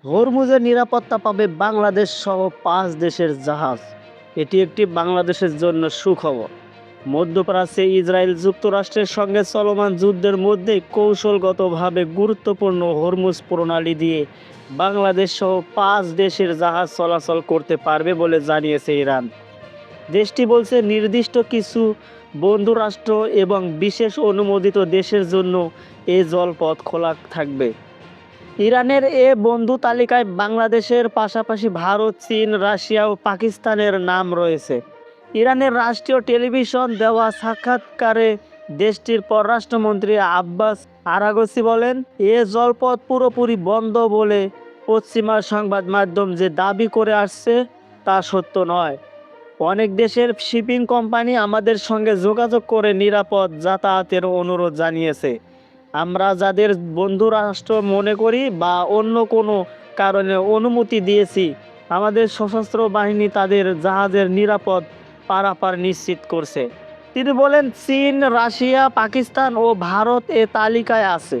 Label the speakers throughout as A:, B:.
A: হরমুজের নিরাপত্তা পাবে বাংলাদেশ সহ ৫ দেশের জাহাজ। এটি একটি বাংলাদেশের জন্য সুখবর। মধ্যপ্রাচ্যে ইসরায়েল যুক্তরাষ্ট্রের সঙ্গে চলমান যুদ্ধের মধ্যে কৌশলগতভাবে গুরুত্বপূর্ণ হরমুজ প্রণালী দিয়ে বাংলাদেশ সহ ৫ দেশের জাহাজ চলাচল করতে পারবে বলে জানিয়েছে ইরান। দেশটি বলছে নির্দিষ্ট কিছু বন্ধু রাষ্ট্র এবং বিশেষ অনুমোদিত দেশের জন্য এই জলপথ খোলা থাকবে। ইরানের এ বন্ধু তালিকায় বাংলাদেশের পাশাপাশি ভারত, চীন, রাশিয়া ও পাকিস্তানের নাম রয়েছে। ইরানের রাষ্ট্রীয় টেলিভিশন দেওয়া সাক্ষাৎকারে দেশটির পররাষ্ট্রমন্ত্রী আব্বাস আরাগচি বলেন, এ জলপথ পুরোপুরি বন্ধ বলে পশ্চিমা সংবাদ মাধ্যম যে দাবি করে আসছে তা সত্য নয়। অনেক দেশের শিপিং কোম্পানি আমাদের সঙ্গে যোগাযোগ করে নিরাপদ যাতায়াতের অনুরোধ জানিয়েছে। আমরা যাদের বন্ধু রাষ্ট্র মনে করি বা অন্য কোনো কারণে অনুমতি দিয়েছি, আমাদের সশস্ত্র বাহিনী তাদের জাহাজের নিরাপদ পারাপার নিশ্চিত করছে। তিনি বলেন, চীন, রাশিয়া, পাকিস্তান ও ভারত এ তালিকায় আছে।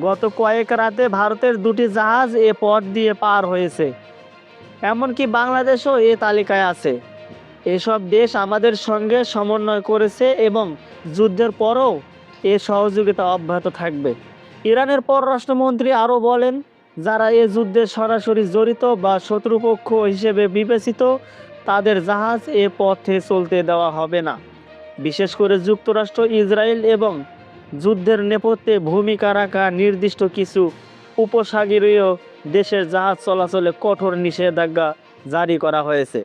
A: গত কয়েক রাতে ভারতের 2টি জাহাজ এ পথ দিয়ে পার হয়েছে। এমনকি বাংলাদেশও এ তালিকায় আছে। এসব দেশ আমাদের সঙ্গে সমন্বয় করেছে এবং যুদ্ধের পরও এ সহযোগিতা অব্যাহত থাকবে। ইরানের পররাষ্ট্রমন্ত্রী আরও বলেন, যারা এ যুদ্ধে সরাসরি জড়িত বা শত্রুপক্ষ হিসেবে বিবেচিত তাদের জাহাজ এ পথে চলতে দেওয়া হবে না। বিশেষ করে যুক্তরাষ্ট্র, ইসরায়েল এবং যুদ্ধের নেপথ্যে ভূমিকা রাখা নির্দিষ্ট কিছু উপসাগরীয় দেশের জাহাজ চলাচলে কঠোর নিষেধাজ্ঞা জারি করা হয়েছে।